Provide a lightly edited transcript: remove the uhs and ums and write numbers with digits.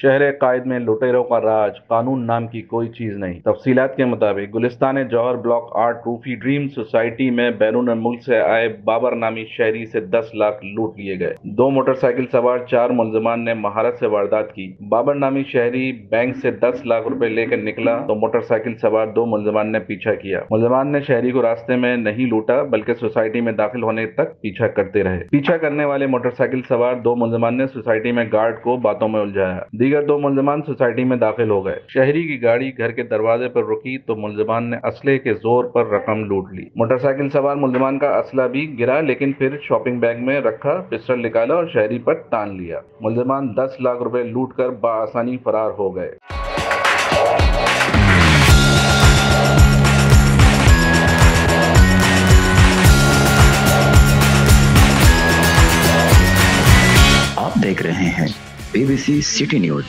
शहर कायद में लुटेरों का राज, कानून नाम की कोई चीज नहीं। तफसीलात के मुताबिक गुलिस्तान जौहर ब्लॉक 8 रूफी ड्रीम सोसाइटी में बैरून मुल्क से आए बाबर नामी शहरी से 10 लाख लूट लिए गए। दो मोटरसाइकिल सवार 4 मुलजमान ने महारत से वारदात की। बाबर नामी शहरी बैंक से 10 लाख रुपए लेकर निकला तो मोटरसाइकिल सवार 2 मुलजमान ने पीछा किया। मुलजमान ने शहरी को रास्ते में नहीं लूटा बल्कि सोसाइटी में दाखिल होने तक पीछा करते रहे। पीछा करने वाले मोटरसाइकिल सवार 2 मुलजमान ने सोसाइटी में गार्ड को बातों में उलझाया। दीगर 2 मुलजमान सोसाइटी में दाखिल हो गए। शहरी की गाड़ी घर के दरवाजे पर रुकी तो मुलजमान ने असले के जोर पर रकम लूट ली। मोटरसाइकिल सवार मुलजमान का असला भी गिरा, लेकिन फिर शॉपिंग बैग में रखा पिस्टल निकाला और शहरी पर तान लिया। मुलजमान 10 लाख रुपए लूट कर बआसानी फरार हो गए। आप देख रहे हैं BBC सिटी न्यूज।